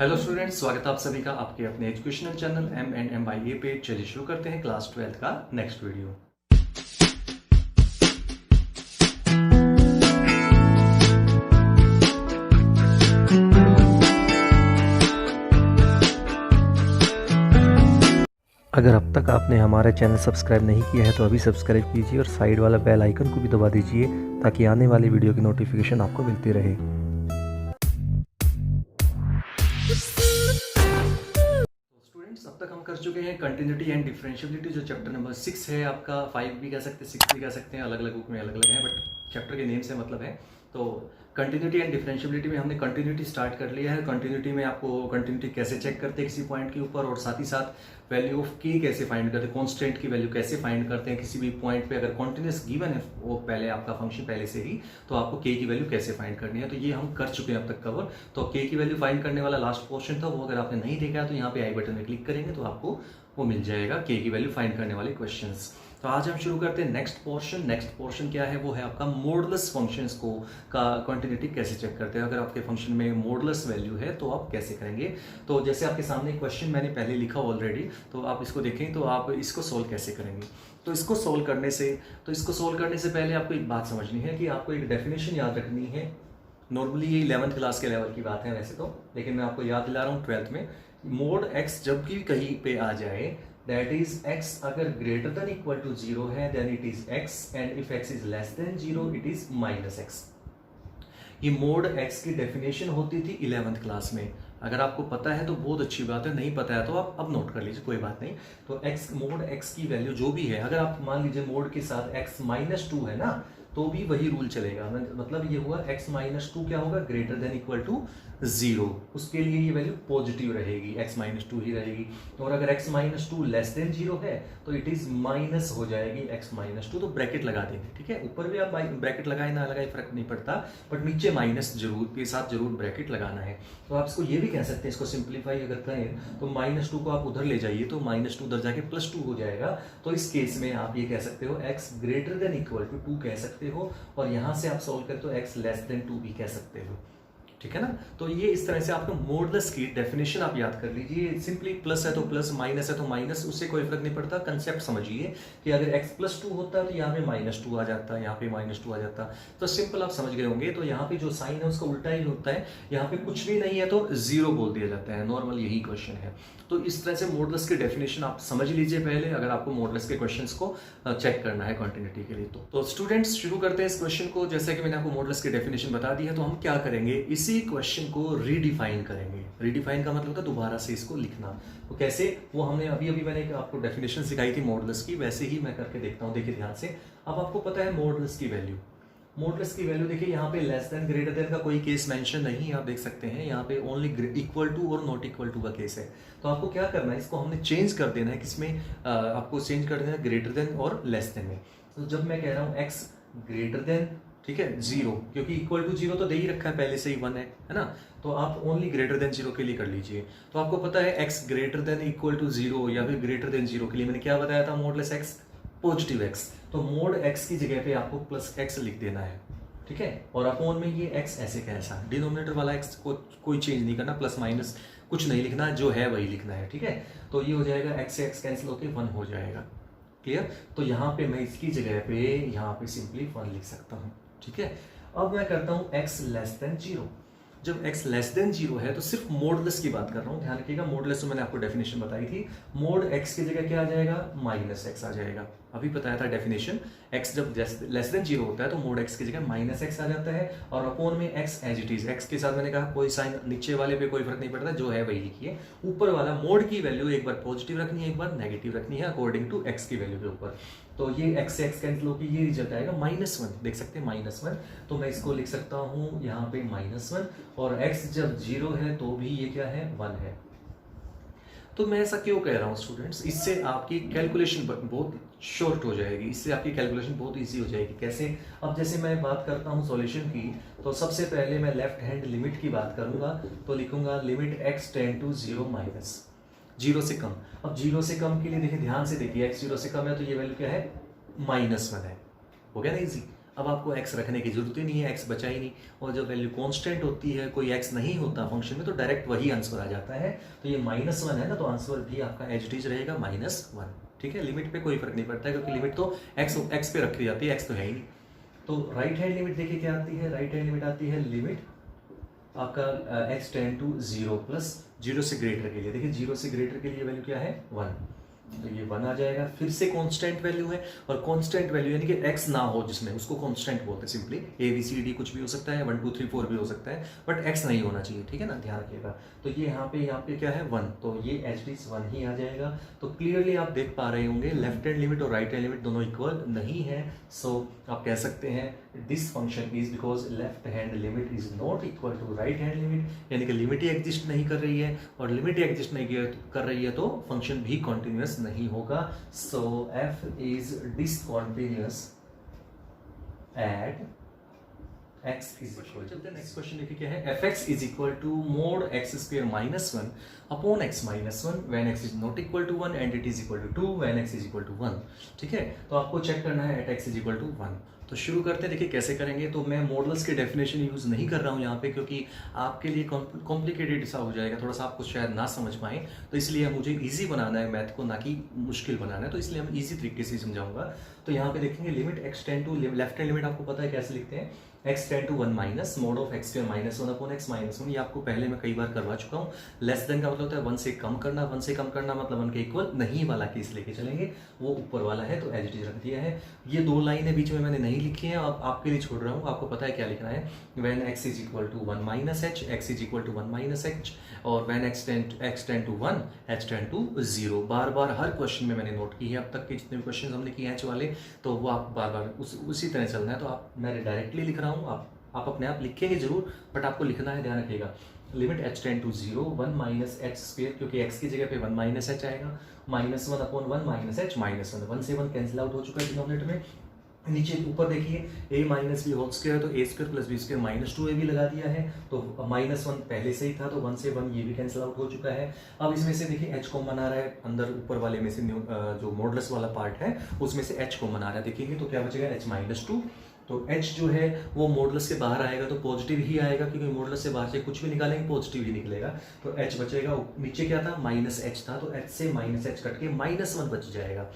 Hello students, स्वागत है आप सभी का आपके अपने educational channel M&M by A पे। चलिए शुरू करते हैं क्लास 12 का नेक्स्ट वीडियो। अगर अब तक आपने हमारा चैनल सब्सक्राइब नहीं किया है तो अभी सब्सक्राइब कीजिए और साइड वाला बेल आइकन को भी दबा दीजिए ताकि आने वाली वीडियो की नोटिफिकेशन आपको मिलती रहे। स्टूडेंट्स, अब तक हम कर चुके हैं कंटिन्यूटी एंड डिफरेंशियबिलिटी, जो चैप्टर नंबर 6 है आपका। 5 भी कह सकते हैं, 6 भी कह सकते हैं, अलग अलग बुक में अलग अलग है, बट चैप्टर के नेम से मतलब है। तो कंटिन्यूटी एंड डिफरेंशियबिलिटी में हमने कंटिन्यूटी स्टार्ट कर लिया है। कंटिन्यूटी में आपको कंटिन्यूटी कैसे चेक करते हैं किसी पॉइंट के ऊपर, और साथ ही साथ वैल्यू ऑफ के कैसे फाइंड करते हैं, कॉन्स्टेंट की वैल्यू कैसे फाइंड करते हैं किसी भी पॉइंट पे। अगर कॉन्टिन्यूस गिवन है वो पहले आपका फंक्शन पहले से ही, तो आपको के की वैल्यू कैसे फाइंड करनी है, तो ये हम कर चुके हैं अब तक कवर। तो के की वैल्यू फाइंड करने वाला लास्ट पोर्शन था, वो अगर आपने नहीं देखा है तो यहाँ पे आई बटन में क्लिक करेंगे तो आपको वो मिल जाएगा के की वैल्यू फाइंड करने वाले क्वेश्चंस। तो आज हम शुरू करते हैं नेक्स्ट पोर्शन। नेक्स्ट पोर्शन क्या है, वो है आपका मॉडुलस फंक्शंस को का कंटिन्यूटी कैसे चेक करते हैं। अगर आपके फंक्शन में मॉडुलस वैल्यू है तो आप कैसे करेंगे। तो जैसे आपके सामने क्वेश्चन मैंने पहले लिखा ऑलरेडी, तो आप इसको देखें तो आप इसको सोल्व कैसे करेंगे। तो इसको सोल्व करने से पहले आपको एक बात समझनी है कि आपको एक डेफिनेशन याद रखनी है। नॉर्मली ये 11th क्लास के लेवल की बात है वैसे तो, लेकिन मैं आपको याद दिला रहा हूँ 12th में। मोड एक्स जब भी कहीं पे आ जाए, दैट इज एक्स अगर ग्रेटर देन इक्वल टू 0 है then it is x, and if x is less than 0 it is minus x. ये मोड एक्स की डेफिनेशन होती थी 11th क्लास में। अगर आपको पता है तो बहुत अच्छी बात है, नहीं पता है तो आप अब नोट कर लीजिए, कोई बात नहीं। तो एक्स मोड एक्स की वैल्यू जो भी है, अगर आप मान लीजिए मोड के साथ एक्स माइनस 2 है ना, तो भी वही रूल चलेगा। मतलब ये हुआ एक्स माइनस 2 क्या होगा, ग्रेटर देन इक्वल टू 0। उसके लिए ये वैल्यू पॉजिटिव रहेगी, एक्स माइनस 2 ही रहेगी। और अगर एक्स माइनस 2 लेस देन 0 है तो इट इज माइनस हो जाएगी एक्स माइनस 2। तो ब्रैकेट लगा देंगे, ठीक है। ऊपर भी आप ब्रैकेट लगाए ना लगाए फर्क नहीं पड़ता, बट नीचे माइनस जरूर के साथ जरूर ब्रैकेट लगाना है। तो आप इसको ये भी कह सकते हैं, इसको सिंप्लीफाई अगर करें तो माइनस 2 को आप उधर ले जाइए तो माइनस 2 उधर जाके प्लस 2 हो जाएगा। तो इस केस में आप ये कह सकते हो x greater than equal to 2 कह सकते हो, और यहां से आप सोल्व करें तो एक्स लेस देन 2 भी कह सकते हो, ठीक है ना। तो ये इस तरह से आपको मॉडुलस की डेफिनेशन आप याद कर लीजिए। सिंपली प्लस है तो प्लस, माइनस है तो माइनस, उससे कोई फर्क नहीं पड़ता। कंसेप्ट समझिए कि अगर x प्लस 2 होता तो यहाँ पे माइनस 2 आ जाता, यहाँ पे माइनस 2 आ जाता। तो सिंपल आप समझ गए होंगे। तो यहाँ पे जो साइन है उसका उल्टा ही होता है, यहाँ पे कुछ भी नहीं है तो 0 बोल दिया जाता है। नॉर्मल यही क्वेश्चन है। तो इस तरह से मॉडुलस की डेफिनेशन आप समझ लीजिए पहले, अगर आपको मॉडुलस के क्वेश्चंस को चेक करना है कंटिन्यूटी के लिए। तो स्टूडेंट्स शुरू करते हैं इस क्वेश्चन को। जैसे कि मैंने आपको मॉडुलस की डेफिनेशन बता दी है, तो हम क्या करेंगे, इसी क्वेश्चन को रीडिफाइन करेंगे। रीडिफाइन का मतलब होता है दोबारा से इसको लिखना। तो कैसे, वो हमने अभी मैंने आपको डेफिनेशन सिखाई थी मॉडुलस की, वैसे ही मैं करके देखता हूँ। देखिए ध्यान से, अब आपको पता है मॉडुलस की वैल्यू। मॉडुलस की वैल्यू देखिए, यहाँ पे लेस देन ग्रेटर देन का कोई केस मेंशन नहीं है, आप देख सकते हैं। यहाँ पे ओनली इक्वल टू और नॉट इक्वल टू का केस है। तो आपको क्या करना है, इसको हमने चेंज कर देना है। किसमें आपको चेंज कर देना है, ग्रेटर देन और लेस देन में। तो जब मैं कह रहा हूँ एक्स ग्रेटर देन, ठीक है, 0, क्योंकि इक्वल टू 0 तो दे ही रखा है पहले से ही 1 है ना। तो आप ओनली ग्रेटर देन 0 के लिए कर लीजिए। तो आपको पता है x greater than equal to 0 या फिर ग्रेटर देन 0 के लिए मैंने क्या बताया था, मॉडुलस एक्स पॉजिटिव एक्स। तो मोड एक्स की जगह पे आपको प्लस एक्स लिख देना है, ठीक है। और अपोन में ये एक्स ऐसे का ऐसा, डिनोमिनेटर वाला एक्स को कोई चेंज नहीं करना, प्लस माइनस कुछ नहीं लिखना, जो है वही लिखना है, ठीक है। तो ये हो जाएगा एक्स से एक्स कैंसिल होकर 1 हो जाएगा, क्लियर। तो यहाँ पे मैं इसकी जगह पे यहाँ पे सिंपली 1 लिख सकता हूँ, ठीक है। अब मैं करता हूँ एक्स लेस देन 0। जब x लेस देन 0 है तो सिर्फ मॉडुलस की बात कर रहा हूँ, ध्यान रखिएगा। मॉडुलस तो मैंने आपको डेफिनेशन बताई थी, मोड x की जगह क्या आ जाएगा, माइनस एक्स आ जाएगा। अभी बताया था डेफिनेशन, x जब लेस देन 0 होता है तो मोड x की जगह माइनस एक्स आ जाता है, और अपोन में x as it is. x के साथ मैंने कहा कोई साइन नीचे वाले पे कोई फर्क नहीं पड़ता, जो है वही लिखिए। ऊपर वाला मोड की वैल्यू एक बार पॉजिटिव रखनी है, एक बार नेगेटिव रखनी है, अकॉर्डिंग टू x की वैल्यू के ऊपर। तो ये x से x कैंसिल होकर ये रिजल्ट आएगा -1, देख सकते हैं -1। तो मैं इसको लिख सकता हूँ यहाँ पे -1, और x जब 0 है तो भी ये क्या है, 1 है। तो मैं ऐसा क्यों कह रहा हूँ स्टूडेंट्स, इससे आपकी कैलकुलेशन बहुत शॉर्ट हो जाएगी, इससे आपकी कैलकुलेशन बहुत इजी हो जाएगी। कैसे, अब जैसे मैं बात करता हूँ सॉल्यूशन की, तो सबसे पहले मैं लेफ्ट हैंड लिमिट की बात करूंगा। तो लिखूंगा limit x tend to 0 minus 0 से कम। अब 0 से कम के लिए देखिए, ध्यान से देखिए, x 0 से कम है तो ये वैल्यू क्या है, -1 है। हो गया ना इजी। अब आपको x रखने की जरूरत ही नहीं है, x बचा ही नहीं। और जब वैल्यू कांस्टेंट होती है, कोई x नहीं होता फंक्शन में, तो डायरेक्ट वही आंसर आ जाता है। तो ये -1 है ना, तो आंसर भी आपका एज इट इज रहेगा -1। ठीक है, लिमिट पे कोई फर्क नहीं पड़ता है, क्योंकि लिमिट तो x पे रखी जाती है, x तो है ही नहीं। तो राइट हैंड लिमिट देखिए क्या आती है, राइट हैंड लिमिट आती है लिमिट आपका x टेंड टू 0 प्लस 0 से ग्रेटर के लिए, देखिए 0 से ग्रेटर के लिए वैल्यू क्या है 1, तो ये 1 आ जाएगा। फिर से कांस्टेंट वैल्यू है, और कांस्टेंट वैल्यू यानी कि x ना हो जिसमें, उसको कांस्टेंट बोलते हैं सिंपली। ABCD कुछ भी हो सकता है, 1 2 3 4 भी हो सकता है, बट x नहीं होना चाहिए, ठीक है ना, ध्यान रखिएगा। तो ये यहाँ पे क्या है 1, तो ये एच डी 1 ही आ जाएगा। तो क्लियरली आप देख पा रहे होंगे लेफ्ट हैंड लिमिट और राइट हैंड लिमिट दोनों इक्वल नहीं है। सो आप कह सकते हैं this function is because left hand limit is not equal to right hand limit, यानी कि लिमिट ही एग्जिस्ट नहीं कर रही है, और लिमिट ही एग्जिस्ट नहीं कर रही है तो फंक्शन भी कॉन्टिन्यूस नहीं होगा। So f is discontinuous at x is equal to, next question देखिए क्या है, fx is equal to mod x square minus 1 upon x minus 1 when x is not equal to 1 and it is equal to 2 when x is equal to 1। ठीक है, तो आपको check करना है at x is equal to 1। तो शुरू करते हैं, देखिए कैसे करेंगे। तो मैं मॉडल्स के डेफिनेशन यूज़ नहीं कर रहा हूँ यहाँ पे, क्योंकि आपके लिए कॉम्प्लिकेटेड सा हो जाएगा, थोड़ा सा आपको शायद ना समझ पाएँ, तो इसलिए मुझे इजी बनाना है मैथ को, ना कि मुश्किल बनाना है, तो इसलिए हम इजी तरीके से समझाऊंगा। तो यहाँ पे देखेंगे limit x tend to, left hand limit आपको पता है कैसे लिखते हैं, x tend to 1 minus mod of x square minus 1 upon x minus 1। ये आपको पहले मैं कई बार करवा चुका हूँ। लेस देन का मतलब होता है 1 से कम करना, 1 से कम करना मतलब 1 के इक्वल नहीं वाला केस लेके चलेंगे, वो ऊपर वाला है तो एज इट इज रख दिया है। ये 2 लाइनें बीच में मैंने नहीं लिखी हैं, अब आपके लिए छोड़ रहा हूँ, आपको पता है क्या लिखना है। When x is equal to 1 minus h, x is equal to 1 minus h, और when x tend to 1 h tend to 0। बार बार हर क्वेश्चन में मैंने नोट की है, अब तक के जितने भी क्वेश्चन हमने किए हैं h वाले, तो वो आप बार बार उसी तरह चलना है। तो आप मैं डायरेक्टली लिख रहा हूँ, आप अपने आप लिखेंगे जरूर, बट आपको लिखना है, ध्यान रखिएगा। Limit h tend to 0 1 minus H square, क्योंकि x की जगह पे 1 माइनस एच आएगा, minus 1 upon 1 minus H minus 1 से 1 कैंसिल आउट हो चुका है डिनोमिनेटर में। नीचे ऊपर देखिए a minus B whole square, तो a square plus B square minus 2a भी लगा दिया है, तो माइनस 1 पहले से ही था, तो 1 से 1 ये भी कैंसिल आउट हो चुका है। अब इसमें से देखिए h कॉमन आ रहा है, अंदर ऊपर वाले में से जो मॉडुलस वाला पार्ट है उसमें से h कॉमन आ रहा है, देखेंगे तो क्या बचेगा h माइनस 2। तो h जो है वो मॉडुलस के बाहर आएगा तो पॉजिटिव ही आएगा, क्योंकि मॉडुलस से बाहर से कुछ भी निकालेंगे पॉजिटिव ही निकलेगा। तो h बचेगा, नीचे क्या था माइनस h था, तो h से माइनस h कट के माइनस 1 बच जाएगा।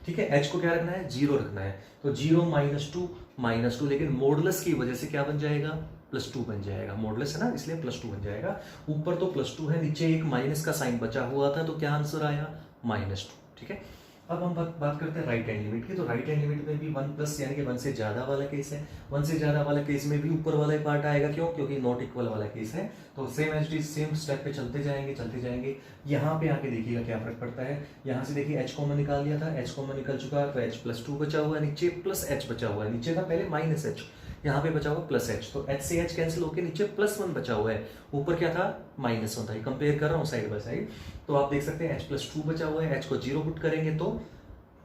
ठीक है, h को क्या रखना है 0 रखना है, तो 0 माइनस 2, लेकिन मॉडुलस की वजह से क्या बन जाएगा +2 बन जाएगा, मॉडुलस है ना इसलिए +2 बन जाएगा। ऊपर तो +2 है, नीचे एक माइनस का साइन बचा हुआ था, तो क्या आंसर आया -2। ठीक है, अब हम बात करते हैं राइट हैंड लिमिट की। तो राइट हैंड लिमिट में भी 1 प्लस यानी कि 1 से ज़्यादा वाला केस है, 1 से ज़्यादा वाला केस में भी ऊपर वाला ही पार्ट आएगा, क्यों, क्योंकि नॉट इक्वल वाला केस है। तो सेम स्टेप पे चलते जाएंगे। यहाँ पे आके देखिएगा क्या फर्क पड़ता है। यहाँ से देखिए h कॉमन निकाल लिया था, h कॉमन निकल चुका है, तो h प्लस 2 बचा हुआ है, नीचे प्लस h बचा हुआ है, नीचे था पहले माइनस h, यहाँ पे बचा हुआ प्लस h, तो h से h कैंसिल होकर नीचे +1 बचा हुआ है, ऊपर क्या था -1 था। ये कंपेयर कर रहा हूँ साइड बाय साइड, तो आप देख सकते हैं h प्लस 2 बचा हुआ है, h को 0 पुट करेंगे तो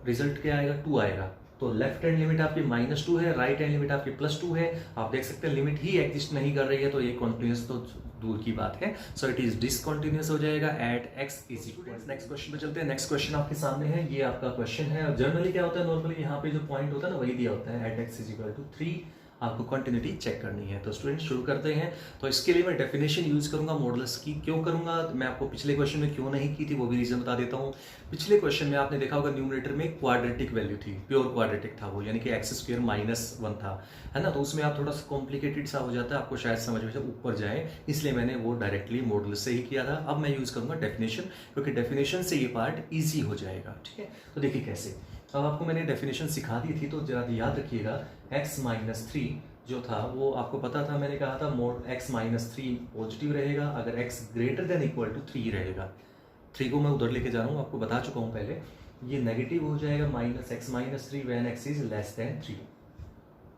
रिजल्ट क्या आएगा 2 आएगा। तो लेफ्ट हैंड लिमिट आपकी -2 है, राइट हैंड लिमिट आपकी +2 है। आप देख सकते हैं लिमिट ही एग्जिस्ट नहीं कर रही है, तो ये कॉन्टिन्यूस तो दूर की बात है, सो इट इज डिसकॉन्टिन्यूस हो जाएगा at x is equal. Next question पे चलते हैं। नेक्स्ट क्वेश्चन आपके सामने है, ये आपका क्वेश्चन है, और जनरली क्या होता है नॉर्मली यहाँ पे जो पॉइंट होता है ना वही दिया होता है, at x is equal to 3 आपको कंटिन्यूटी चेक करनी है। तो स्टूडेंट्स शुरू करते हैं। तो इसके लिए मैं डेफिनेशन यूज करूंगा मॉडुलस की। क्यों करूंगा, मैं आपको पिछले क्वेश्चन में क्यों नहीं की थी वो भी रीजन बता देता हूँ। पिछले क्वेश्चन में आपने देखा होगा न्यूमरेटर में क्वाड्रेटिक वैल्यू थी, प्योर क्वाड्रेटिक था वो, यानी कि x स्क्वायर -1 था, है ना। तो उसमें आप थोड़ा सा कॉम्प्लिकेटेड सा हो जाता है, आपको शायद समझ में जब ऊपर जाए, इसलिए मैंने वो डायरेक्टली मॉडुलस से ही किया था। अब मैं यूज करूंगा डेफिनेशन, क्योंकि डेफिनेशन से ये पार्ट ईजी हो जाएगा। ठीक है, तो देखिए कैसे। अब आपको मैंने डेफिनेशन सिखा दी थी, तो जरा याद रखिएगा x-3 जो था वो आपको पता था, मैंने कहा था मोड x-3 पॉजिटिव रहेगा अगर x greater than equal to 3 रहेगा। 3 को मैं उधर लेके जा रहा हूँ, आपको बता चुका हूँ पहले। ये नेगेटिव हो जाएगा -x-3 when x is less then 3।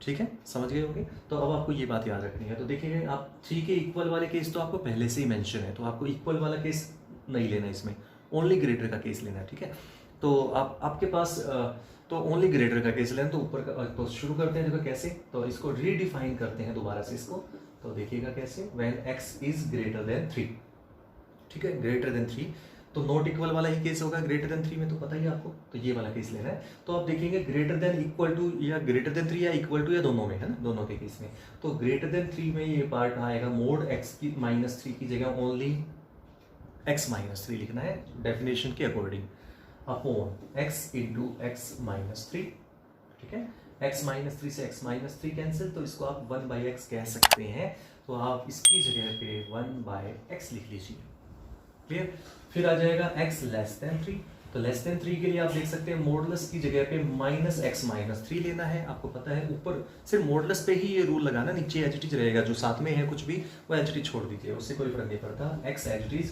ठीक है, समझ गए होंगे। तो अब आपको ये बात याद रखनी है। तो देखिए आप 3 के इक्वल वाले केस तो आपको पहले से ही मेंशन है, तो आपको इक्वल वाला केस नहीं लेना, इसमें ओनली ग्रेटर का केस लेना है। ठीक है, तो आपके पास तो ओनली ग्रेटर का केस लेना, तो ऊपर का तो शुरू करते हैं। देखो कैसे, तो इसको रीडिफाइन करते हैं दोबारा से इसको। तो देखिएगा कैसे, when x is greater then 3। ठीक है, ग्रेटर देन 3। तो नॉट इक्वल वाला ही केस होगा ग्रेटर देन 3 में, तो पता ही है आपको, तो ये वाला केस लेना है। तो आप देखेंगे ग्रेटर देन इक्वल टू या ग्रेटर देन 3 या इक्वल टू या दोनों में है ना, दोनों के केस में। तो ग्रेटर देन 3 में ये पार्ट आएगा मोड x की -3 की जगह ओनली x -3 लिखना है डेफिनेशन के according, upon x into x -3, ठीक है। x -3 से x -3 कैंसिल, तो इसको आप 1/x कह सकते हैं। तो आप इसकी जगह पे 1/x लिख लीजिए, क्लियर। फिर आ जाएगा x लेस देन 3, तो लेस देन 3 के लिए आप देख सकते हैं मॉडुलस की जगह पे -x -3 लेना है। आपको पता है ऊपर सिर्फ मॉडुलस पे ही ये रूल लगाना, नीचे एच टी रहेगा, जो साथ में है कुछ भी वो एच टी छोड़ दीजिए, उससे कोई फर्क नहीं पड़ता। x एच टी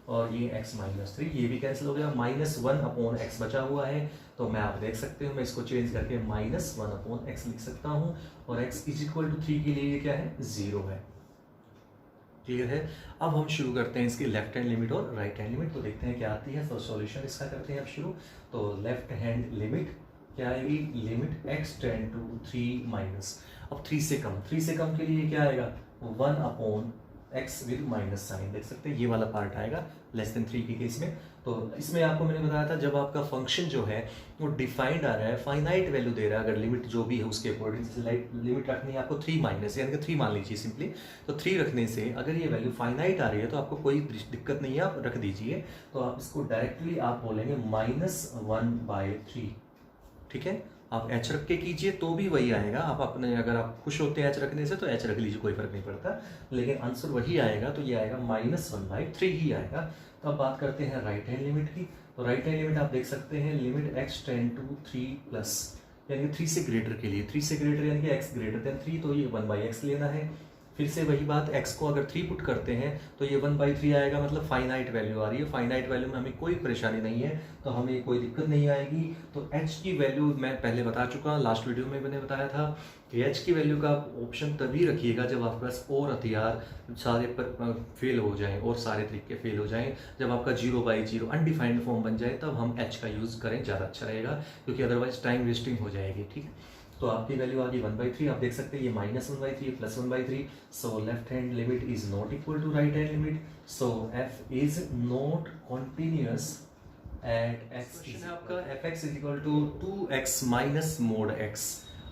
और ये x -3 ये भी कैंसिल हो गया, -1/x बचा हुआ है। तो मैं आप देख सकते हो मैं इसको चेंज करके -1/x लिख सकता हूँ, और x = 3 के लिए ये क्या है, 0 है, क्लियर है। अब हम शुरू करते हैं इसकी लेफ्ट हैंड लिमिट और राइट हैंड लिमिट, तो देखते हैं क्या आती है। तो सॉल्यूशन इसका करते हैं अब शुरू। तो लेफ्ट हैंड लिमिट क्या आएगी, limit x tend to 3 minus, अब 3 से कम के लिए क्या आएगा, 1/x विद माइनस साइन, देख सकते हैं ये वाला पार्ट आएगा लेस देन 3 के केस में। तो इसमें आपको मैंने बताया था जब आपका फंक्शन जो है वो डिफाइंड आ रहा है, फाइनाइट वैल्यू दे रहा है, अगर लिमिट जो भी है उसके अकॉर्डिंग, जैसे लिमिट रखनी है आपको 3 माइनस, यानी कि 3 मान लीजिए सिंपली। तो 3 रखने से अगर ये वैल्यू फाइनाइट आ रही है तो आपको कोई दिक्कत नहीं है, आप रख दीजिए। तो आप इसको डायरेक्टली आप बोलेंगे -1/3, ठीक है। आप h रख के कीजिए तो भी वही आएगा, आप अपने अगर आप खुश होते हैं h रखने से तो h रख लीजिए, कोई फर्क नहीं पड़ता, लेकिन आंसर वही आएगा। तो ये आएगा -1/3 ही आएगा। तो अब बात करते हैं राइट हैंड लिमिट की। तो राइट हैंड लिमिट आप देख सकते हैं, लिमिट x टेंड टू 3+, यानी कि 3 से ग्रेटर के लिए, 3 से ग्रेटर यानी कि x ग्रेटर देन 3, तो ये 1/x लेना है। फिर से वही बात, x को अगर 3 पुट करते हैं तो ये 1/3 आएगा, मतलब फाइनाइट वैल्यू आ रही है। फाइनाइट वैल्यू में हमें कोई परेशानी नहीं है, तो हमें कोई दिक्कत नहीं आएगी। तो h की वैल्यू मैं पहले बता चुका हूँ, लास्ट वीडियो में मैंने बताया था कि h की वैल्यू का आप ऑप्शन तभी रखिएगा जब आपके पास और हथियार सारे फेल हो जाएं और सारे तरीके फेल हो जाएं। जब आपका 0/0 अनडिफाइंड फॉर्म बन जाए तब हम h का यूज़ करें, ज़्यादा अच्छा रहेगा, क्योंकि अदरवाइज टाइम वेस्टिंग हो जाएगी, ठीक है। तो आपकी वैल्यू आ गई 1/3, आप देख सकते हैं ये -1/3 +1/3। So left hand limit is not equal to right hand limit, so f is not continuous at x। Question है आपका fx = 2x minus mod x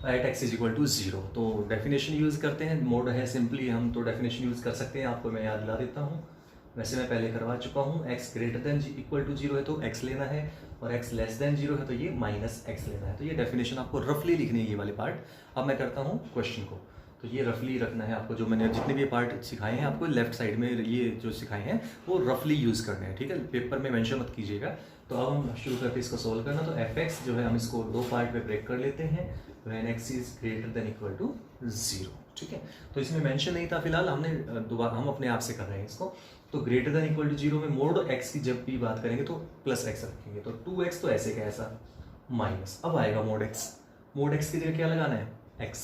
at x = 0। तो डेफिनेशन यूज़ करते हैं, मोड है सिंपली, हम तो डेफिनेशन यूज़ कर सकते हैं, आपको मैं याद दिला देता हूँ। वैसे मैं पहले करवा चुका हूँ, x greater than equal to 0 है तो x लेना है, और x लेस देन 0 है तो ये -x लेना है। तो ये डेफिनेशन आपको रफली लिखनी है, ये वाले पार्ट। अब मैं करता हूँ क्वेश्चन को, तो ये रफली रखना है आपको, जो मैंने जितने भी पार्ट सिखाए हैं आपको लेफ्ट साइड में, ये जो सिखाए हैं वो रफली यूज़ करने हैं, ठीक है, पेपर में मेंशन मत कीजिएगा। तो अब हम शुरू करते इसको सोल्व करना। तो fx जो है हम इसको 2 पार्ट में ब्रेक कर लेते हैं, when x is greater than equal to 0, ठीक है। तो इसमें मेंशन नहीं था फिलहाल, हमने दोबारा हम अपने आप से कर रहे हैं इसको। तो ग्रेटर देन इक्वल टू 0 में मोड x की जब भी बात करेंगे तो +x रखेंगे, तो 2x तो ऐसे का ऐसा माइनस। अब आएगा मोड x की जगह क्या लगाना है, x।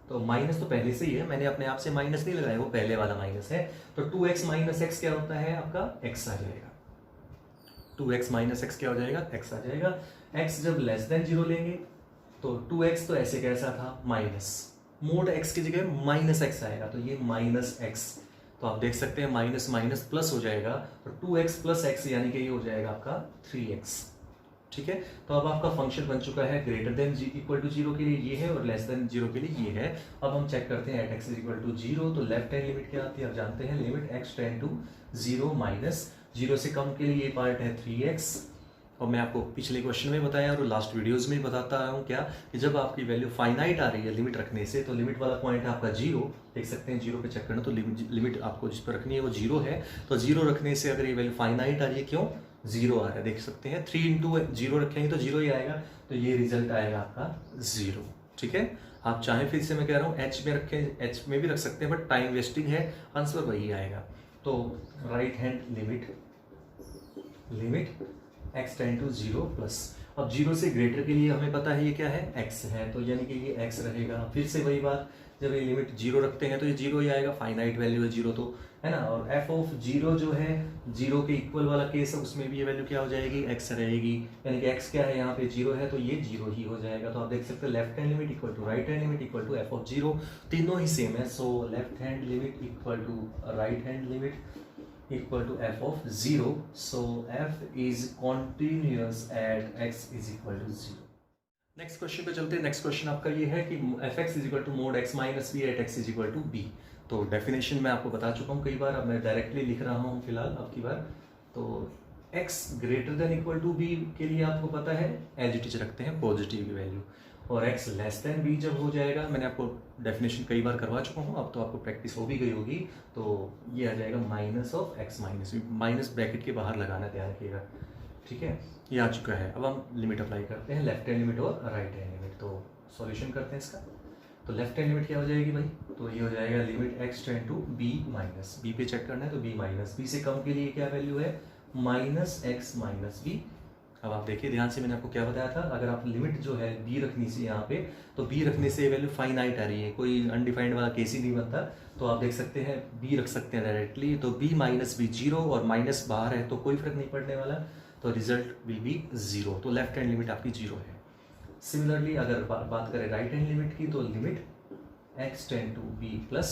तो माइनस तो पहले से ही है, मैंने अपने आप से माइनस नहीं लगाया, वो पहले वाला माइनस है। तो 2x माइनस x क्या होता है आपका, x आ जाएगा। 2x माइनस x क्या हो जाएगा, x आ जाएगा। x जब लेस देन 0 लेंगे तो 2x तो ऐसे कैसा था माइनस, मोड x की जगह -x आएगा, तो ये -x। तो आप देख सकते हैं माइनस माइनस प्लस हो जाएगा, तो 2x + x यानी कि ये हो जाएगा आपका 3x, ठीक है। तो अब आपका फंक्शन बन चुका है, ग्रेटर देन इक्वल टू 0 के लिए ये है और लेस देन 0 के लिए ये है। अब हम चेक करते हैं एट x = 0, तो लेफ्ट हैंड लिमिट क्या आती है, अब जानते हैं, limit x tend to 0 minus 0 से कम के लिए ये पार्ट है 3x। और मैं आपको पिछले क्वेश्चन में बताया और लास्ट वीडियोस में बताता हूँ क्या, कि जब आपकी वैल्यू फाइनाइट आ रही है लिमिट रखने से, तो लिमिट वाला पॉइंट है आपका 0, देख सकते हैं 0 पे चेक करना। तो लिमिट आपको जिस पर रखनी है वो 0 है, तो 0 रखने से अगर ये वैल्यू फाइनाइट आ रही है, क्यों 0 आ रहा है, देख सकते हैं 3 × 0 रखेंगे तो 0 ही आएगा, तो ये रिजल्ट आएगा आपका 0, ठीक है। आप चाहें फिर से मैं कह रहा हूँ h में रखें, h में भी रख सकते हैं, बट टाइम वेस्टिंग है, आंसर वही आएगा। तो right hand limit x tend to 0+। अब 0 से ग्रेटर के लिए हमें पता है ये क्या है, x है, तो यानी कि ये x रहेगा। फिर से वही बात, जब ये लिमिट 0 रखते हैं तो ये 0 ही आएगा, फाइनाइट वैल्यू है 0 तो, है ना। और f(0) जो है 0 के इक्वल वाला केस है, उसमें भी ये वैल्यू क्या हो जाएगी, x रहेगी, यानी कि x क्या है यहाँ पे 0 है, तो ये 0 ही हो जाएगा। तो आप देख सकते हैं left hand limit equal to right hand limit equal to f(0), तीनों ही सेम है। So left hand limit equal to right hand limit, equal to f of 0. So f is continuous at x is equal to 0. Next question पे चलते हैं। Next question आपका ये है कि f x is equal to mod x minus b at x is equal to b. तो definition मैं आपको बता चुका हूँ कई बार, अब मैं डायरेक्टली लिख रहा हूँ फिलहाल अब की बार। तो x greater than equal to b के लिए आपको पता है एज इट इज रखते हैं पॉजिटिव की वैल्यू, और x लेस देन बी जब हो जाएगा, मैंने आपको डेफिनेशन कई बार करवा चुका हूँ, अब तो आपको प्रैक्टिस हो भी गई होगी। तो ये आ जाएगा minus of x minus b, minus bracket के बाहर लगाना, ध्यान रखिएगा, ठीक है। ये आ चुका है। अब हम लिमिट अप्लाई करते हैं, लेफ्ट हैंड लिमिट और राइट हैंड लिमिट। तो सॉल्यूशन करते हैं इसका। तो लेफ्ट हैंड लिमिट क्या हो जाएगी भाई, तो ये हो जाएगा limit x tend to b minus b पे चेक करना है, तो b माइनस बी से कम के लिए क्या वैल्यू है, माइनस एक्स माइनस बी। अब आप देखिए ध्यान से, मैंने आपको क्या बताया था, अगर आप लिमिट जो है b रखनी से यहाँ पे, तो b रखने से वैल्यू फाइनाइट आ रही है, कोई अनडिफाइंड वाला केस ही नहीं बनता। तो आप देख सकते हैं b रख सकते हैं डायरेक्टली, तो b माइनस बी 0, और माइनस बाहर है तो कोई फर्क नहीं पड़ने वाला, तो रिजल्ट विल बी 0। तो लेफ्ट हैंड लिमिट आपकी 0 है। सिमिलरली अगर बात करें राइट हैंड लिमिट की, तो limit x tend to b plus,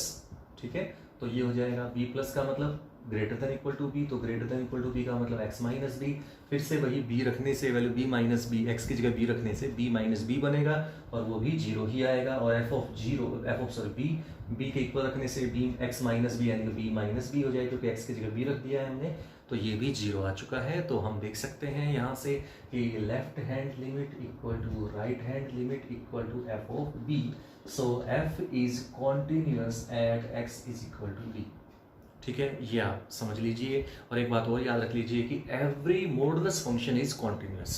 ठीक है। तो ये हो जाएगा b प्लस का मतलब greater than equal to b, तो greater than equal to b का मतलब x माइनस बी। फिर से वही b रखने से value b minus b, x की जगह b रखने से b माइनस बी बनेगा, और वो भी 0 ही आएगा। और b के इक्वल रखने से b x माइनस बी यानी कि b माइनस बी हो जाएगा, क्योंकि x की जगह b रख दिया है हमने, तो ये भी 0 आ चुका है। तो हम देख सकते हैं यहाँ से कि left hand limit equal to right hand limit equal to F of b. So f is continuous at x is equal to b, ठीक है, ये आप समझ लीजिए। और एक बात और याद रख लीजिए कि every modulus function is continuous,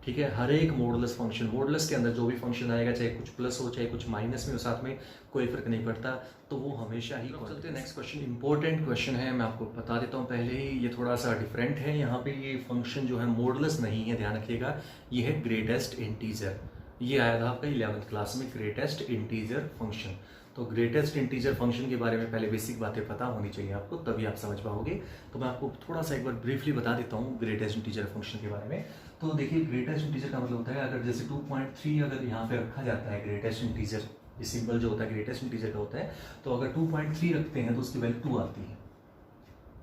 ठीक है। हर एक मॉडुलस फंक्शन, मॉडुलस के अंदर जो भी फंक्शन आएगा, चाहे कुछ प्लस हो चाहे कुछ माइनस में हो, साथ में कोई फर्क नहीं पड़ता, तो वो हमेशा ही। चलते हैं नेक्स्ट क्वेश्चन। इंपॉर्टेंट क्वेश्चन है, मैं आपको बता देता हूँ पहले ही, ये थोड़ा सा डिफरेंट है। यहाँ पे ये फंक्शन जो है मॉडुलस नहीं है, ध्यान रखिएगा। ये है ग्रेटेस्ट इंटीजर, ये आया था आपका 11th क्लास में, ग्रेटेस्ट इंटीजर फंक्शन। तो ग्रेटेस्ट इंटीजर फंक्शन के बारे में पहले बेसिक बातें पता होनी चाहिए आपको, तभी आप समझ पाओगे। तो मैं आपको थोड़ा सा एक बार ब्रीफली बता देता हूँ ग्रेटेस्ट इंटीजर फंक्शन के बारे में। तो देखिए, ग्रेटेस्ट इंटीजर का मतलब होता है, अगर जैसे 2.3 अगर यहाँ पे रखा जाता है ग्रेटेस्ट इंटीजर, ये सिंबल जो होता है ग्रेटेस्ट इंटीजर का होता है, तो अगर 2.3 रखते हैं तो उसकी वैल्यू 2 आती है,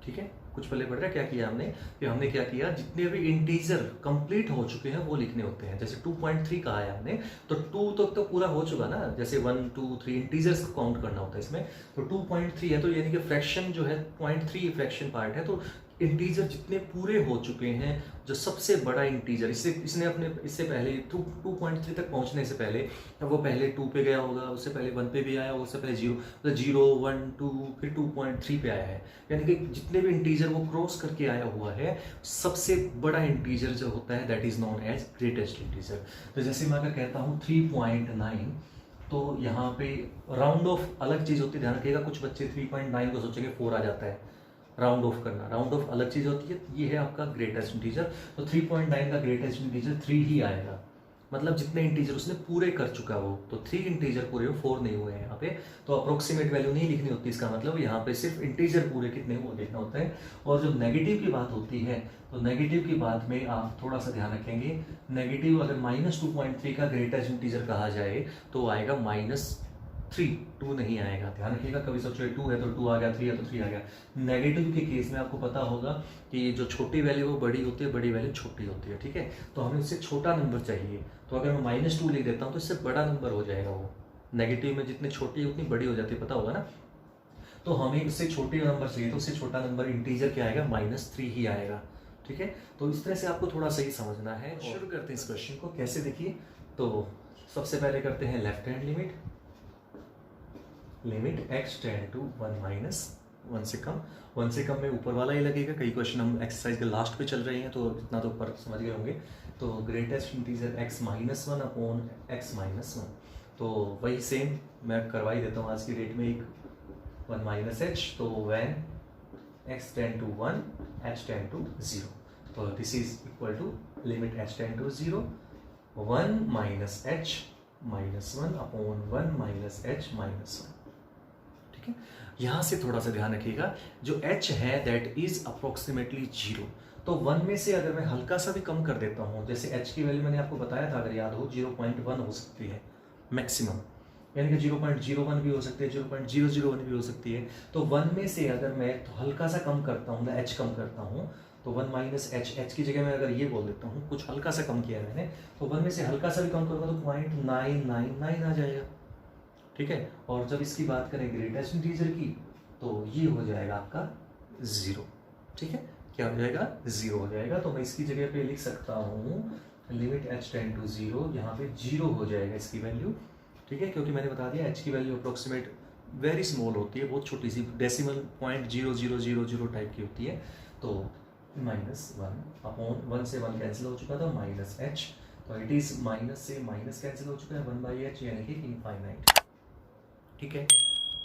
ठीक है। कुछ पहले पढ़ रहा है क्या किया हमने, कि हमने क्या किया, जितने भी इंटीजर कंप्लीट हो चुके हैं वो लिखने होते हैं। जैसे 2.3 कहा है हमने, तो 2 तो पूरा हो चुका ना, जैसे 1 2 3 इंटीजर्स को काउंट करना होता है इसमें। तो 2.3 है, तो यानी कि फ्रैक्शन जो है 0.3 फ्रैक्शन पार्ट है, तो इंटीजर जितने पूरे हो चुके हैं, जो सबसे बड़ा इंटीजर, इससे पहले 2.3 तक पहुंचने से पहले, अब वो पहले 2 पे गया होगा, उससे पहले 1 पे भी आया होगा, उससे पहले 0, मतलब 0 1 2 फिर 2.3 पे आया है। यानी कि जितने भी इंटीजर वो क्रॉस करके आया हुआ है, सबसे बड़ा इंटीजर जो होता है that is known as greatest integer. तो जैसे मैं अगर कहता हूँ 3.9, तो यहाँ पे राउंड ऑफ अलग चीज़ होती है, ध्यान रखिएगा। कुछ बच्चे 3.9 को सोचेंगे 4 आ जाता है, राउंड ऑफ करना, राउंड ऑफ अलग चीज़ होती है। ये है आपका ग्रेटेस्ट इंटीजर, तो 3.9 का ग्रेटेस्ट इंटीजर 3 ही आएगा, मतलब जितने इंटीजर उसने पूरे कर चुका वो, तो 3 इंटीजर पूरे हो, 4 नहीं हुए हैं यहाँ पे। तो अप्रोक्सीमेट वैल्यू नहीं लिखनी होती, इसका मतलब यहाँ पे सिर्फ इंटीजर पूरे कितने वो देखना होता है। और जब नेगेटिव की बात होती है, तो नेगेटिव की बात में आप थोड़ा सा ध्यान रखेंगे। नेगेटिव अगर -2.3 का ग्रेटेस्ट इंटीजर कहा जाए, तो आएगा -3, 2 नहीं आएगा, ध्यान रखिएगा। कभी सोचो 2 है तो 2 आ गया, 3 है तो 3 आ गया। नेगेटिव के केस में आपको पता होगा कि जो छोटी वैल्यू वो बड़ी होती है, बड़ी वैल्यू छोटी होती है, ठीक है। तो हमें इससे छोटा नंबर चाहिए, तो अगर मैं -2 लिख देता हूँ तो इससे बड़ा नंबर हो जाएगा वो। नेगेटिव में जितनी छोटी है उतनी बड़ी हो जाती है, पता होगा ना। तो हमें इससे छोटे नंबर चाहिए, तो उससे छोटा नंबर इंटीजर क्या आएगा, -3 ही आएगा, ठीक है। तो इस तरह से आपको थोड़ा सही समझना है। शुरू करते हैं इस क्वेश्चन को, कैसे देखिए। तो सबसे पहले करते हैं left hand limit, limit x tend to 1 minus 1 से कम, 1 से कम में ऊपर वाला ही लगेगा। कई क्वेश्चन हम एक्सरसाइज के लास्ट पे चल रहे हैं, तो इतना तो ऊपर समझ गए होंगे। तो greatest integer x-1 upon x-1, तो वही सेम मैं करवा ही देता हूँ आज की डेट में, एक 1 माइनस h, तो when x tend to 1 h tend to 0, तो this is equal to limit h tend to 0 1 minus h-1 upon 1 minus h-1, ठीक है। यहाँ से थोड़ा सा ध्यान रखिएगा, जो h है दैट इज अप्रोक्सीमेटली 0, तो 1 में से अगर मैं हल्का सा भी कम कर देता हूँ, जैसे h की वैल्यू मैंने आपको बताया था, अगर याद हो 0.1 हो सकती है मैक्सिमम, यानी कि 0.01 भी हो सकती है, 0.001 भी हो सकती है। तो 1 में से अगर मैं हल्का सा कम करता हूँ, मैं h कम करता हूँ, तो 1 माइनस h की जगह मैं अगर ये बोल देता हूँ, कुछ हल्का सा कम किया मैंने, तो 1 में से हल्का सा भी कम करूँगा तो 0.999 आ जाएगा। ठीक है, और जब इसकी बात करें ग्रेटेस्ट इंटीजर की, तो ये हो जाएगा आपका 0। ठीक है, क्या हो जाएगा? 0 हो जाएगा। तो मैं इसकी जगह पे लिख सकता हूँ लिमिट h टेंड टू 0, यहाँ पे 0 हो जाएगा इसकी वैल्यू। ठीक है, क्योंकि मैंने बता दिया h की वैल्यू अप्रोक्सीमेट वेरी स्मॉल होती है, बहुत छोटी सी, डेसिमल 0.0000 टाइप की होती है। तो -1 अपॉन 1 से 1 कैंसिल हो चुका था, माइनस h, तो इट इज माइनस से माइनस कैंसिल हो चुका है, 1/h यानी कि इनफाइनाइट। ठीक है,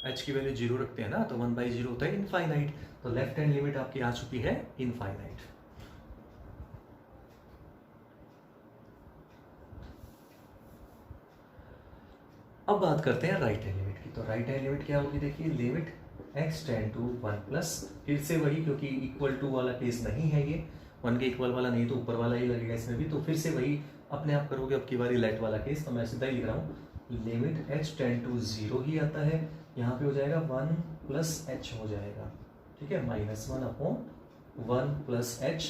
h की वैल्यू 0 रखते हैं ना, तो 1/0 होता है इनफाइनाइट। तो लेफ्ट हैंड लिमिट आपकी आ चुकी है इनफाइनाइट। अब बात करते हैं राइट हैंड लिमिट की। तो राइट हैंड लिमिट क्या होगी? देखिए, limit x tend to 1 plus, फिर से वही, क्योंकि इक्वल टू वाला केस नहीं है ये, 1 के इक्वल वाला नहीं, तो ऊपर वाला ही लगेगा इसमें भी, तो फिर से वही अपने आप करोगे अब की बारी लेट वाला केस। तो मैं सीधा ही लिख रहा हूँ, लिमिट h टेंड टू 0 ही आता है, यहाँ पे हो जाएगा 1 प्लस h हो जाएगा। ठीक है, -1 अपॉन 1 प्लस h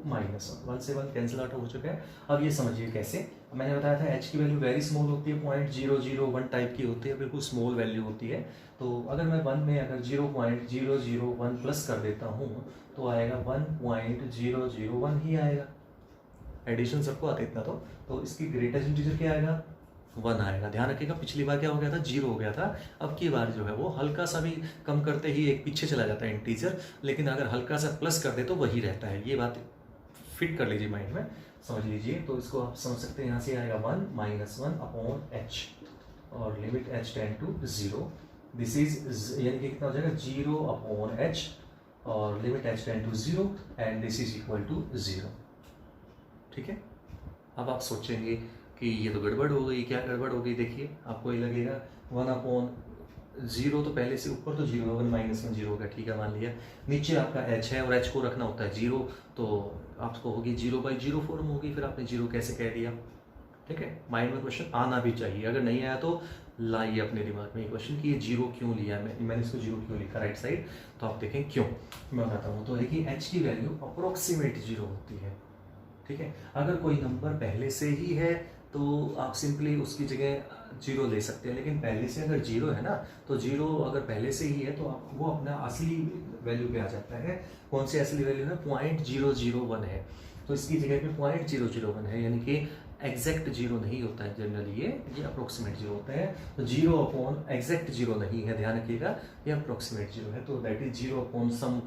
-1, 1 से 1 कैंसिल आउट हो चुका है। अब ये समझिए कैसे, मैंने बताया था h की वैल्यू वेरी स्मॉल होती है, 0.001 टाइप की होती है, बिल्कुल स्मॉल वैल्यू होती है। तो अगर मैं 1 में अगर 0.001 प्लस कर देता हूँ तो आएगा 1.001 ही आएगा। एडिशन सबको आता है इतना। तो इसकी ग्रेटेस्ट इंटीजर क्या आएगा? 1 आएगा। ध्यान रखिएगा, पिछली बार क्या हो गया था? 0 हो गया था। अब की बार जो है वो हल्का सा भी कम करते ही एक पीछे चला जाता है इंटीजर, लेकिन अगर हल्का सा प्लस कर दे तो वही रहता है। ये बात फिट कर लीजिए माइंड में, समझ लीजिए। तो इसको आप समझ सकते हैं, यहाँ से आएगा 1 -1 अपॉन h, और limit h tend to 0, this is यानी कि कितना हो जाएगा? 0 अपॉन h, और limit h tend to 0 and this is equal to 0। ठीक है, अब आप सोचेंगे कि ये तो गड़बड़ हो गई। क्या गड़बड़ हो गई? देखिए, आपको ये लगेगा 1 अपॉन 0 तो पहले से ऊपर तो 0, 1 -1 0 होगा। ठीक है, मान लिया नीचे आपका h है और h को रखना होता है 0, तो आपको होगी 0/0 फॉर्म होगी, फिर आपने 0 कैसे कह दिया? ठीक है, माइंड में क्वेश्चन आना भी चाहिए, अगर नहीं आया तो लाइए अपने दिमाग में ये क्वेश्चन कि ये 0 क्यों लिया मैंने इसको 0 क्यों लिखा राइट साइड। तो आप देखें क्यों, मैं बताता हूँ। तो देखिए, h की वैल्यू अप्रोक्सीमेट 0 होती है। ठीक है, अगर कोई नंबर पहले से ही है तो आप सिंपली उसकी जगह 0 ले सकते हैं, लेकिन पहले से अगर 0 है ना, तो 0 अगर पहले से ही है तो आप वो अपना असली वैल्यू पे आ जाता है। कौन सी असली वैल्यू है? 0.001 है, तो इसकी जगह पे 0.001 है, यानी कि एग्जैक्ट 0 नहीं होता है जनरली, ये अप्रोक्सीमेट 0 होता है। तो 0 अपॉन एग्जैक्ट 0 नहीं है, ध्यान रखिएगा, ये अप्रोक्सीमेट 0 है। तो that is 0 upon some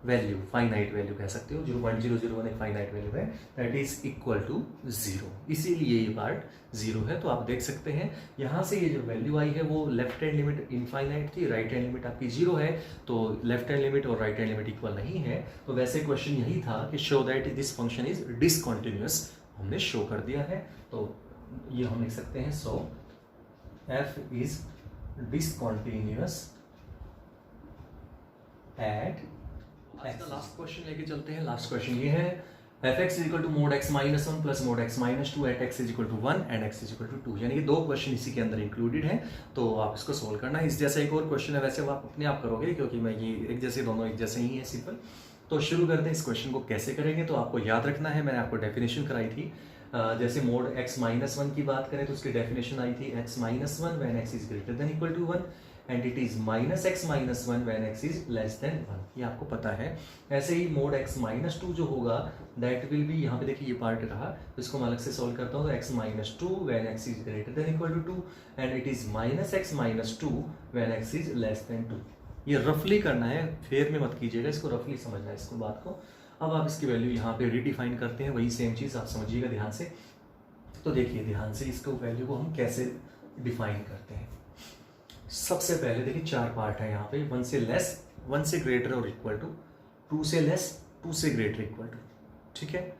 value, finite value कह सकते हो। 0.001 एक फाइनाइट वैल्यू है, दैट इज इक्वल टू 0, इसीलिए ये पार्ट 0 है। तो आप देख सकते हैं यहाँ से ये जो वैल्यू आई है वो लेफ्ट हैंड लिमिट इनफाइनाइट थी, राइट हैंड लिमिट आपकी 0 है, तो लेफ्ट हैंड लिमिट और राइट हैंड लिमिट इक्वल नहीं है। तो वैसे क्वेश्चन यही था कि show that this function is discontinuous, हमने शो कर दिया है। तो ये हम लिख सकते हैं, so f is discontinuous at. Last question लेके चलते हैं। लास्ट क्वेश्चन ये है, f(x) is equal to mod x -1 plus mod x -2 at x is equal to 1 and x is equal to 2, यानी कि 2 क्वेश्चन इसी के अंदर इंक्लूडेड हैं। तो आप इसको सोल्व करना है। इस जैसा एक और क्वेश्चन है, वैसे वो आप अपने आप करोगे क्योंकि मैं ये एक जैसे, दोनों एक जैसे ही है, सिंपल। तो शुरू करते हैं। इस क्वेश्चन को कैसे करेंगे, तो आपको याद रखना है, मैंने आपको डेफिनेशन कराई थी। जैसे mod x -1 की बात करें तो उसकी डेफिनेशन आई थी x -1 when x is greater than equal to 1 and it is -x -1 when x is less than 1, ये आपको पता है। ऐसे ही mod x -2 जो होगा दैट विल बी, यहाँ पे देखिए ये पार्ट रहा, तो इसको मैं अलग से सॉल्व करता हूँ। तो x -2 when x is greater than equal to 2 and it is -x -2 when x is less than 2। ये रफली करना है, फेयर में मत कीजिएगा, इसको रफली समझना है इसको बात को। अब आप इसकी वैल्यू यहाँ पे रिडिफाइन करते हैं, वही सेम चीज़ आप समझिएगा ध्यान से। तो देखिए ध्यान से, इसको वैल्यू को हम कैसे डिफाइन करते हैं। सबसे पहले देखिए 4 पार्ट है यहाँ पे, 1 से लेस, 1 से ग्रेटर और इक्वल टू, 2 से लेस, 2 से ग्रेटर इक्वल टू। ठीक है,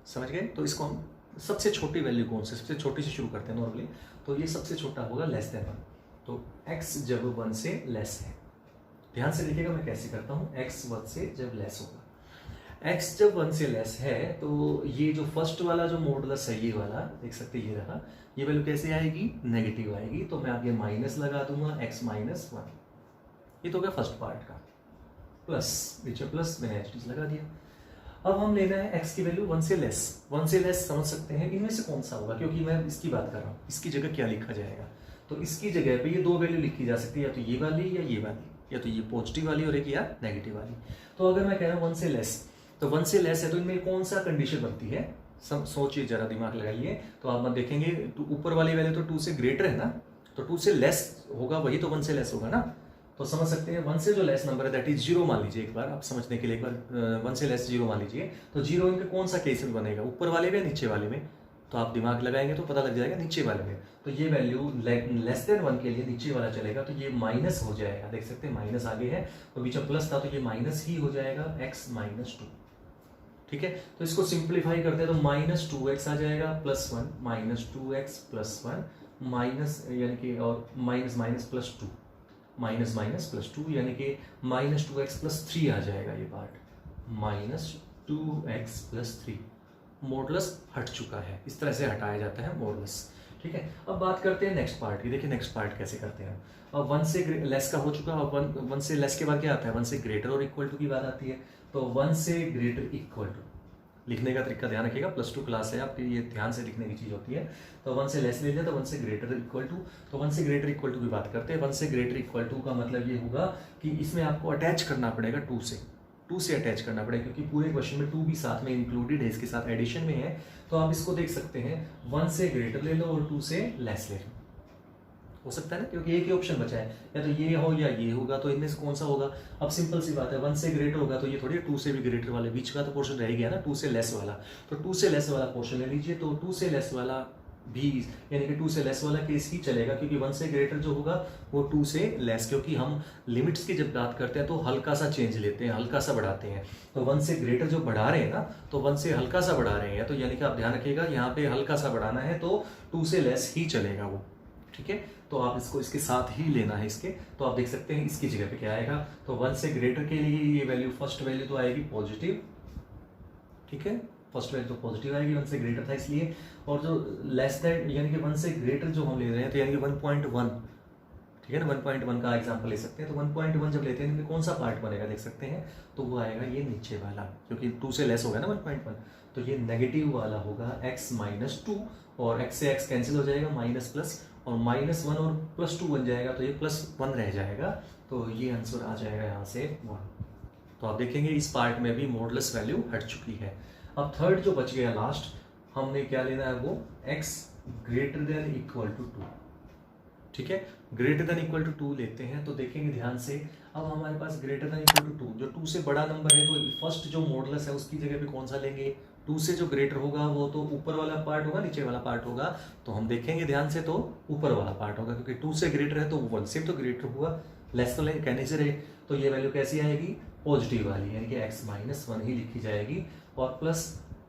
समझ गए। तो इसको हम सबसे छोटी वैल्यू कौन से, सबसे छोटी से शुरू करते हैं नॉर्मली। तो ये सबसे छोटा होगा लेस देन 1, तो x जब 1 से लेस है, ध्यान से देखिएगा मैं कैसे करता हूँ। x 1 से जब लेस होगा, x जब 1 से लेस है तो ये जो फर्स्ट वाला जो मॉडुलस है ये वाला देख सकते हैं, ये रहा, ये वैल्यू कैसे आएगी, नेगेटिव आएगी। तो मैं आगे माइनस लगा दूंगा x माइनस 1, ये तो हो गया फर्स्ट पार्ट का, प्लस नीचे प्लस मैंने एच लगा दिया। अब हम लेना है x की वैल्यू 1 से लेस, 1 से लेस समझ सकते हैं इनमें से कौन सा होगा, क्योंकि मैं इसकी बात कर रहा हूँ, इसकी जगह क्या लिखा जाएगा। तो इसकी जगह पे ये दो वैल्यू लिखी जा सकती है, या तो ये वाली या ये वाली, या तो ये पॉजिटिव वाली और एक या नेगेटिव वाली। तो अगर मैं कह रहा हूँ 1 से लेस, तो 1 से लेस है तो इनमें कौन सा कंडीशन बनती है, सब सोचिए जरा, दिमाग लगाइए। तो आप देखेंगे ऊपर वाली वैल्यू तो 2 से ग्रेटर है ना, तो 2 से लेस होगा वही तो 1 से लेस होगा ना। तो समझ सकते हैं 1 से जो लेस नंबर है दैट इज 0 मान लीजिए, एक बार आप समझने के लिए एक बार 1 से लेस 0 मान लीजिए। तो 0 इनके कौन सा केस में बनेगा, ऊपर वाले में या नीचे वाले में। तो आप दिमाग लगाएंगे तो पता लग जाएगा नीचे वाले में। तो ये वैल्यू लेस देन 1 के लिए नीचे वाला चलेगा, तो ये माइनस हो जाएगा, देख सकते हैं माइनस आगे है तो बीच में प्लस था तो ये माइनस ही हो जाएगा, x माइनस 2। ठीक है, तो इसको सिंप्लीफाई करते हैं तो माइनस 2x आ जाएगा plus 1, minus 2x plus 1 minus यानी कि और minus minus plus 2, minus minus plus 2 यानी कि माइनस 2x प्लस 3 आ जाएगा ये part, minus 2x plus 3। Modulus हट चुका है, इस तरह से हटाया जाता है मॉडुलस। ठीक है, अब बात करते हैं नेक्स्ट पार्ट की। देखिए नेक्स्ट पार्ट कैसे करते हैं। अब 1 से लेस का हो चुका, अब 1 से लेस के बाद क्या आता है, 1 से ग्रेटर और इक्वल टू की बात आती है। तो 1 से ग्रेटर इक्वल टू, लिखने का तरीका ध्यान रखिएगा, +2 क्लास है आपकी, ये ध्यान से लिखने की चीज होती है। तो 1 से लेस ले लिया, तो 1 से ग्रेटर इक्वल टू, तो 1 से ग्रेटर इक्वल टू की बात करते हैं। 1 से ग्रेटर इक्वल टू का मतलब ये होगा कि इसमें आपको अटैच करना पड़ेगा 2 से अटैच करना पड़ेगा, क्योंकि पूरे क्वेश्चन में 2 भी साथ में इंक्लूडेड है, इसके साथ एडिशन में है। तो आप इसको देख सकते हैं 1 से ग्रेटर ले लो और 2 से लेस ले लो, हो सकता है ना, क्योंकि एक ही ऑप्शन बचा है, या तो ये हो या ये होगा, तो इनमें से कौन सा होगा। अब सिंपल सी बात है, 1 से ग्रेटर होगा तो ये थोड़ी 2 से भी ग्रेटर वाले बीच का तो पोर्शन रह गया ना, 2 से लेस वाला। तो 2 से लेस वाला पोर्शन ले लीजिए, तो 2 से लेस वाला भी यानी कि 2 से लेस वाला केस ही चलेगा, क्योंकि 1 से ग्रेटर जो होगा वो 2 से लेस, क्योंकि हम लिमिट्स की जब बात करते हैं तो हल्का सा चेंज लेते हैं, हल्का सा बढ़ाते हैं। तो 1 से ग्रेटर जो बढ़ा रहे हैं ना, तो 1 से हल्का सा बढ़ा रहे हैं, तो यानी कि आप ध्यान रखिएगा यहाँ पे हल्का सा बढ़ाना है तो 2 से लेस ही चलेगा वो। ठीक है, तो आप इसको इसके साथ ही लेना है इसके। तो आप देख सकते हैं इसकी जगह पे क्या आएगा, तो 1 से ग्रेटर के लिए ये वैल्यू फर्स्ट वैल्यू तो आएगी पॉजिटिव। ठीक है, फर्स्ट वैल्यू तो पॉजिटिव आएगी, 1 से ग्रेटर था इसलिए। और जो लेस दैट यानी कि 1 से ग्रेटर जो हम ले रहे हैं, तो यानी कि 1.1, ठीक है ना, 1.1 का एग्जांपल ले सकते हैं। तो 1.1 जब लेते हैं इनमें कौन सा पार्ट बनेगा देख सकते हैं, तो वो आएगा ये नीचे वाला, क्योंकि 2 से लेस होगा ना 1.1, तो ये नेगेटिव वाला होगा x माइनस 2, और x से x कैंसिल हो जाएगा, माइनस प्लस, और -1 और +2 बन जाएगा, तो ये +1 रह जाएगा। तो ये आंसर आ जाएगा यहाँ से 1। तो आप देखेंगे इस पार्ट में भी मॉडुलस वैल्यू हट चुकी है। अब थर्ड जो बच गया लास्ट, हमने क्या लेना है, वो x greater than equal to 2। ठीक है, ग्रेटर देन इक्वल टू 2 लेते हैं, तो देखेंगे ध्यान से। अब हमारे पास ग्रेटर देन इक्वल टू 2, जो 2 से बड़ा नंबर है, तो फर्स्ट जो मॉडुलस है उसकी जगह पे कौन सा लेंगे, 2 से जो ग्रेटर होगा वो तो ऊपर वाला पार्ट होगा, नीचे वाला पार्ट होगा। तो हम देखेंगे ध्यान से, तो ऊपर वाला पार्ट होगा, क्योंकि 2 से ग्रेटर है तो 1 से तो ग्रेटर हुआ, लेस तो कहने से रहे। तो ये वैल्यू कैसी आएगी, पॉजिटिव वाली, यानी कि x माइनस 1 ही लिखी जाएगी, और प्लस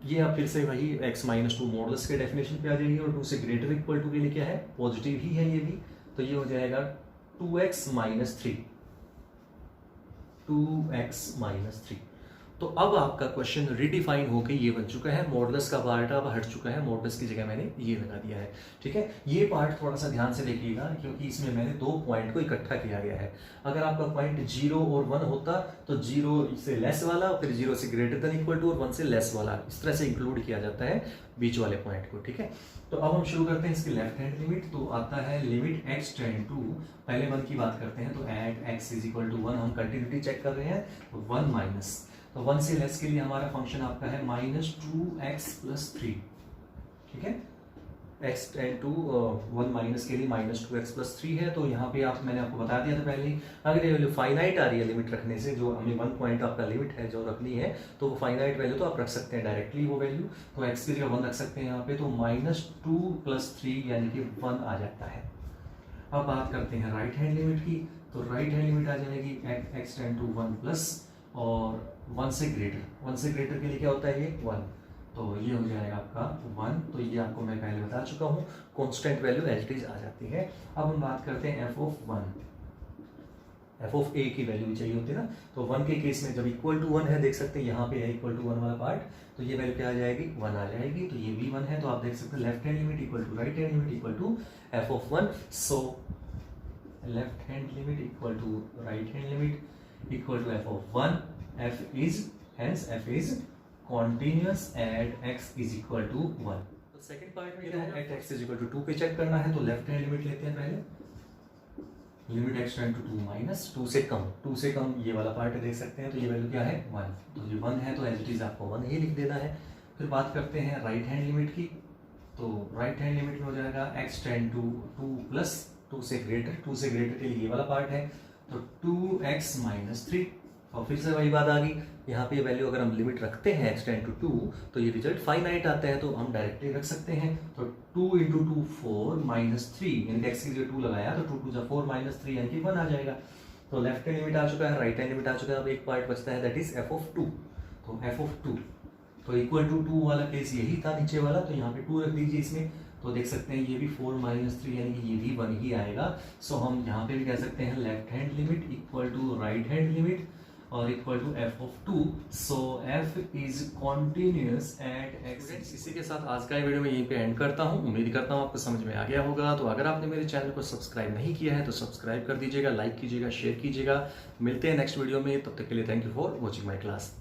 ये आप फिर से वही x माइनस 2 मॉडुलस के डेफिनेशन पे आ जाएगी, और 2 से ग्रेटर इक्वल टू के लिए क्या है, पॉजिटिव ही है ये भी। तो ये हो जाएगा 2x माइनस 3, 2x माइनस 3। तो अब आपका क्वेश्चन रिडिफाइन होके ये बन चुका है, मॉडुलस का पार्ट अब हट चुका है, मॉडुलस की जगह मैंने ये लगा दिया है। ठीक है, ये पार्ट थोड़ा सा ध्यान से देखिएगा, क्योंकि इसमें मैंने 2 पॉइंट को इकट्ठा किया गया है। अगर आपका पॉइंट 0 और 1 होता तो 0 से लेस वाला, फिर 0 से ग्रेटर देन इक्वल टू, और 1 से लेस वाला, इस तरह से इंक्लूड किया जाता है बीच वाले पॉइंट को। ठीक है, तो अब हम शुरू करते हैं इसकी लेफ्ट हैंड लिमिट। तो आता है लिमिट x टेंड टू, पहले 1 की बात करते हैं, तो at x is equal to 1, हम कंटिन्यूटी चेक कर रहे हैं, तो 1 माइनस, तो 1 से लेस के लिए हमारा फंक्शन आपका है -2x प्लस 3। ठीक है, x टेंड टू 1 माइनस के लिए -2x प्लस 3 है। तो यहाँ पे मैंने आपको बता दिया था पहले ही, अगर ये वैल्यू फाइनाइट आ रही है लिमिट रखने से, जो हमें 1 पॉइंट आपका लिमिट है जो रखनी है, तो वो फाइनाइट वैल्यू तो आप रख सकते हैं डायरेक्टली वो वैल्यू, तो x की जगह 1 रख सकते हैं यहाँ पे, तो -2 प्लस 3 यानी कि 1 आ जाता है। अब बात करते हैं राइट हैंड लिमिट की, तो राइट हैंड लिमिट आ जाएगी x टेंड टू 1 प्लस, और 1 से ग्रेटर के लिए क्या होता है ये 1, तो ये हो जाएगा आपका 1। तो ये आपको मैं पहले बता चुका हूँ, constant value as it is आ जाती है। अब हम बात करते हैं f of 1। F of A की वैल्यू भी चाहिए होती है ना। तो 1 के केस में जब इक्वल टू 1 है, देख सकते हैं यहाँ पे है इक्वल टू 1 वाला पार्ट, तो ये वैल्यू क्या आ जाएगी 1 आ जाएगी। तो ये भी 1 है, तो आप देख सकते हैं left hand limit equal to right hand limit equal to F of 1। So left hand limit equal to right hand limit equal to F of 1। F is hence f is continuous at x is equal to 1। तो second part में क्या है, at x is equal to 2 पे check करना है। तो left hand limit लेते हैं पहले, limit x tend to 2 minus 2 से कम ये वाला पार्ट है, देख सकते हैं। तो ये वैल्यू क्या है 1, तो ये 1 है, तो एज इट इज आपको 1 ही लिख देना है। फिर बात करते हैं राइट हैंड लिमिट की। तो राइट हैंड लिमिट में हो जाएगा एक्स टेंड टू 2 प्लस 2 से ग्रेटर के लिए ये वाला पार्ट है, तो 2x माइनस 3। और फिर से वही बात आ गई, यहाँ पे वैल्यू अगर हम लिमिट रखते हैं एक्स टेंड टू 2 तो ये रिजल्ट फाइनाइट आता है, तो हम डायरेक्टली रख सकते हैं। तो 2 इंटू 2 4 माइनस 3, यानी कि एक्स की जगह 2 लगाया तो 2 2 4 माइनस 3 यानी कि 1 आ जाएगा। तो लेफ्ट हैंड लिमिट आ चुका है, राइट हैंड लिमिट आ चुका है। अब एक पार्ट बचता है, दैट इज एफ ऑफ 2। तो एफ ऑफ 2 तो इक्वल टू 2 वाला केस यही था नीचे वाला, तो यहाँ पे 2 रख दीजिए इसमें। तो देख सकते हैं ये भी 4 माइनस 3 यानी कि ये भी 1 ही आएगा। सो हम यहाँ पे भी कह सकते हैं left hand limit equal to right hand limit और equal to F of 2। So F is continuous at X. इसी के साथ आज का वीडियो में यहीं पे एंड करता हूँ। उम्मीद करता हूँ आपको समझ में आ गया होगा। तो अगर आपने मेरे चैनल को सब्सक्राइब नहीं किया है तो सब्सक्राइब कर दीजिएगा, लाइक कीजिएगा, शेयर कीजिएगा। मिलते हैं नेक्स्ट वीडियो में, तब तक के लिए thank you for watching my class.